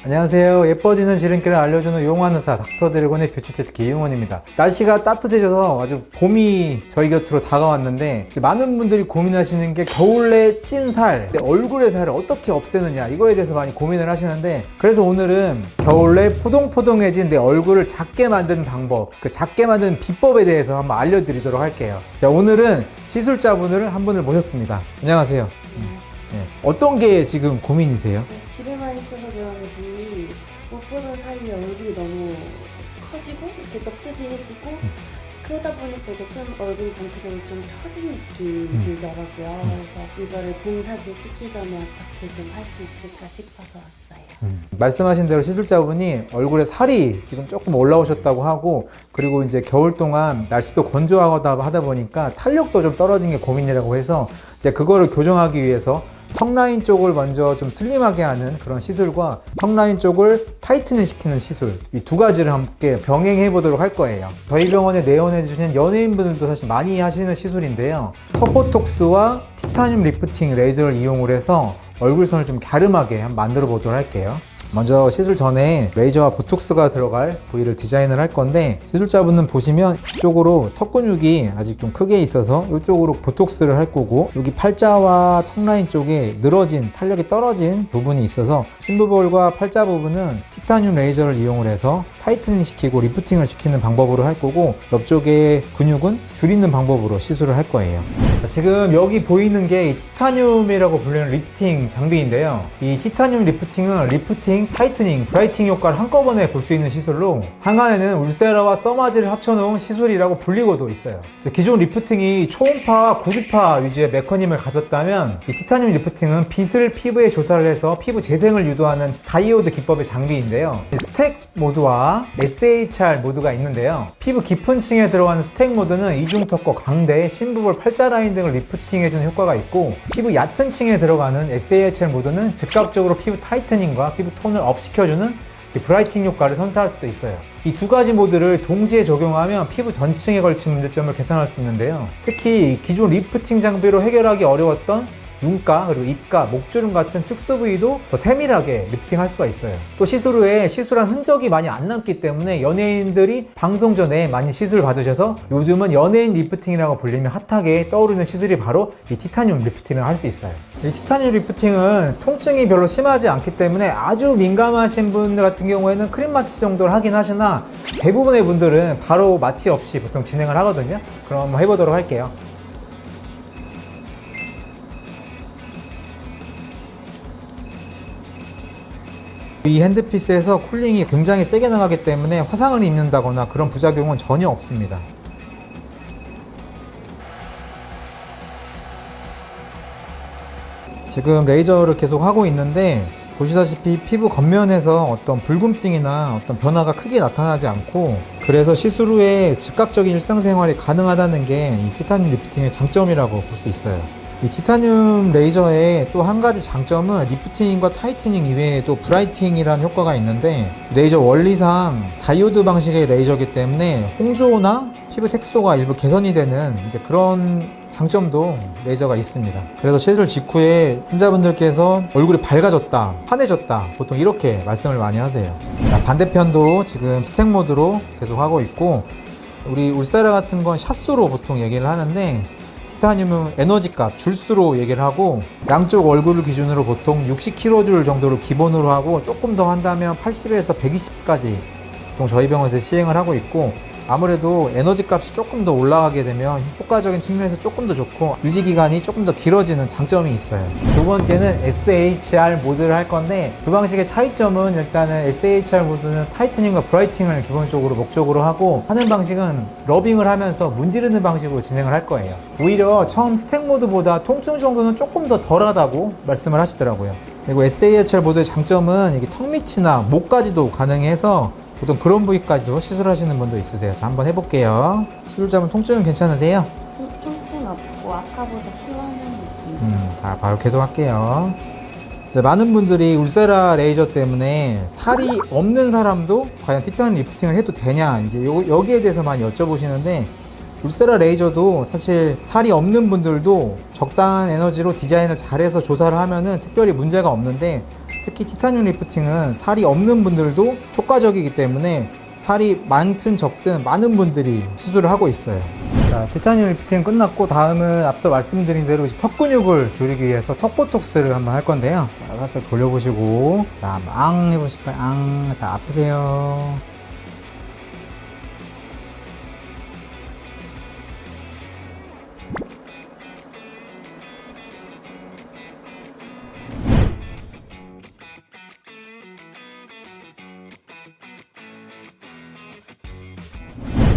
안녕하세요. 예뻐지는 지름길을 알려주는 용한 의사 닥터 드래곤의 뷰티테크 이용원입니다. 날씨가 따뜻해져서 아주 봄이 저희 곁으로 다가왔는데 이제 많은 분들이 고민하시는 게 겨울에 찐 살, 얼굴의 살을 어떻게 없애느냐 이거에 대해서 많이 고민을 하시는데 그래서 오늘은 겨울에 포동포동해진 내 얼굴을 작게 만드는 방법, 그 작게 만드는 비법에 대해서 한번 알려드리도록 할게요. 자, 오늘은 시술자분을 한 분을 모셨습니다. 안녕하세요. 네. 어떤 게 지금 고민이세요? 집에만 있어서 그런지 못 보는 사이에 얼굴이 너무 커지고 이렇게 넙대대해지고 그러다 보니까 이게 좀 얼굴 전체적으로 좀 처진 느낌이 들더라고요. 그래서 이거를 봄사진 찍기 전에 어떻게 좀 할 수 있을까 싶어서 왔어요. 말씀하신 대로 시술자분이 얼굴에 살이 지금 조금 올라오셨다고 하고 그리고 이제 겨울 동안 날씨도 건조하다 하다 보니까 탄력도 좀 떨어진 게 고민이라고 해서 이제 그거를 교정하기 위해서 턱 라인 쪽을 먼저 좀 슬림하게 하는 그런 시술과 턱 라인 쪽을 타이트닝 시키는 시술, 이 두 가지를 함께 병행해 보도록 할 거예요. 저희 병원에 내원해 주시는 연예인분들도 사실 많이 하시는 시술인데요. 터보톡스와 티타늄 리프팅 레이저를 이용을 해서 얼굴선을 좀 갸름하게 한번 만들어 보도록 할게요. 먼저 시술 전에 레이저와 보톡스가 들어갈 부위를 디자인을 할 건데 시술자분은 보시면 이쪽으로 턱 근육이 아직 좀 크게 있어서 이쪽으로 보톡스를 할 거고 여기 팔자와 턱 라인 쪽에 늘어진 탄력이 떨어진 부분이 있어서 심부볼과 팔자 부분은 티타늄 레이저를 이용을 해서 타이트닝 시키고 리프팅을 시키는 방법으로 할 거고 옆쪽의 근육은 줄이는 방법으로 시술을 할 거예요. 지금 여기 보이는 게 이 티타늄이라고 불리는 리프팅 장비인데요. 이 티타늄 리프팅은 리프팅, 타이트닝, 브라이팅 효과를 한꺼번에 볼 수 있는 시술로 한간에는 울세라와 써마지를 합쳐놓은 시술이라고 불리고도 있어요. 기존 리프팅이 초음파와 고주파 위주의 메커니즘을 가졌다면 이 티타늄 리프팅은 빛을 피부에 조사를 해서 피부 재생을 유도하는 다이오드 기법의 장비인데요. 스택 모드와 SHR 모드가 있는데요. 피부 깊은 층에 들어가는 스택 모드는 이중턱과 광대, 심부볼, 팔자 라인 등을 리프팅해주는 효과가 있고 피부 얕은 층에 들어가는 SHR 모드는 즉각적으로 피부 타이트닝과 피부 톤을 업 시켜주는 브라이팅 효과를 선사할 수도 있어요. 이 두 가지 모드를 동시에 적용하면 피부 전층에 걸친 문제점을 개선할 수 있는데요. 특히 기존 리프팅 장비로 해결하기 어려웠던 눈가, 그리고 입가, 목주름 같은 특수 부위도 더 세밀하게 리프팅 할 수가 있어요. 또 시술 후에 시술한 흔적이 많이 안 남기 때문에 연예인들이 방송 전에 많이 시술 받으셔서 요즘은 연예인 리프팅이라고 불리며 핫하게 떠오르는 시술이 바로 이 티타늄 리프팅을 할 수 있어요. 이 티타늄 리프팅은 통증이 별로 심하지 않기 때문에 아주 민감하신 분들 같은 경우에는 크림 마취 정도를 하긴 하시나 대부분의 분들은 바로 마취 없이 보통 진행을 하거든요. 그럼 한번 해보도록 할게요. 이 핸드피스에서 쿨링이 굉장히 세게 나가기 때문에 화상을 입는다거나 그런 부작용은 전혀 없습니다. 지금 레이저를 계속 하고 있는데 보시다시피 피부 겉면에서 어떤 붉음증이나 어떤 변화가 크게 나타나지 않고 그래서 시술 후에 즉각적인 일상생활이 가능하다는 게 이 티타늄 리프팅의 장점이라고 볼 수 있어요. 이 티타늄 레이저의 또 한 가지 장점은 리프팅과 타이트닝 이외에도 브라이팅이라는 효과가 있는데 레이저 원리상 다이오드 방식의 레이저이기 때문에 홍조나 피부 색소가 일부 개선이 되는 이제 그런 장점도 레이저가 있습니다. 그래서 시술 직후에 환자분들께서 얼굴이 밝아졌다, 환해졌다 보통 이렇게 말씀을 많이 하세요. 반대편도 지금 스택 모드로 계속 하고 있고 우리 울세라 같은 건 샷수로 보통 얘기를 하는데 티타늄은 에너지값, 줄수로 얘기를 하고 양쪽 얼굴을 기준으로 보통 60kJ 정도를 기본으로 하고 조금 더 한다면 80에서 120까지 보통 저희 병원에서 시행을 하고 있고 아무래도 에너지 값이 조금 더 올라가게 되면 효과적인 측면에서 조금 더 좋고 유지기간이 조금 더 길어지는 장점이 있어요. 두 번째는 SHR 모드를 할 건데 두 방식의 차이점은 일단은 SHR 모드는 타이트닝과 브라이팅을 기본적으로 목적으로 하고 하는 방식은 러빙을 하면서 문지르는 방식으로 진행을 할 거예요. 오히려 처음 스택 모드보다 통증 정도는 조금 더 덜하다고 말씀을 하시더라고요. 그리고 SHR 모드의 장점은 이게 턱 밑이나 목까지도 가능해서 보통 그런 부위까지도 시술하시는 분도 있으세요. 자, 한번 해볼게요. 시술자분 통증은 괜찮으세요? 통증 없고 아까보다 시원한 느낌. 자, 바로 계속 할게요. 많은 분들이 울세라 레이저 때문에 살이 없는 사람도 과연 티타늄 리프팅을 해도 되냐 이제 여기에 대해서 많이 여쭤보시는데 울세라 레이저도 사실 살이 없는 분들도 적당한 에너지로 디자인을 잘해서 조사를 하면은 특별히 문제가 없는데 특히 티타늄 리프팅은 살이 없는 분들도 효과적이기 때문에 살이 많든 적든 많은 분들이 시술을 하고 있어요. 자, 티타늄 리프팅 끝났고 다음은 앞서 말씀드린 대로 이제 턱 근육을 줄이기 위해서 턱보톡스를 한번 할 건데요. 자, 살짝 돌려보시고 자, 앙 해보실까요? 앙. 자, 아프세요.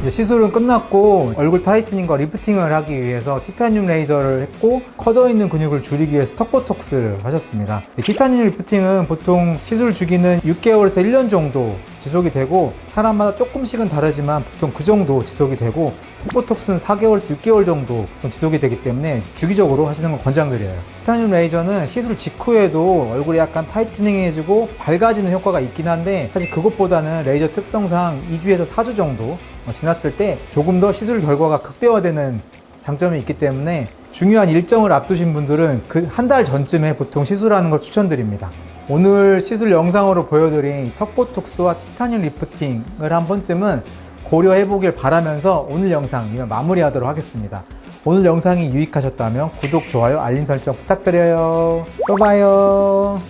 이제 시술은 끝났고 얼굴 타이트닝과 리프팅을 하기 위해서 티타늄 레이저를 했고 커져 있는 근육을 줄이기 위해서 턱보톡스를 하셨습니다. 티타늄 리프팅은 보통 시술 주기는 6개월에서 1년 정도 지속이 되고 사람마다 조금씩은 다르지만 보통 그 정도 지속이 되고 턱보톡스는 4개월에서 6개월 정도 지속이 되기 때문에 주기적으로 하시는 걸 권장드려요. 티타늄 레이저는 시술 직후에도 얼굴이 약간 타이트닝해지고 밝아지는 효과가 있긴 한데 사실 그것보다는 레이저 특성상 2주에서 4주 정도 지났을 때 조금 더 시술 결과가 극대화되는 장점이 있기 때문에 중요한 일정을 앞두신 분들은 그 한 달 전쯤에 보통 시술하는 걸 추천드립니다. 오늘 시술 영상으로 보여드린 턱보톡스와 티타늄 리프팅을 한 번쯤은 고려해 보길 바라면서 오늘 영상 이만 마무리하도록 하겠습니다. 오늘 영상이 유익하셨다면 구독, 좋아요, 알림 설정 부탁드려요. 또 봐요.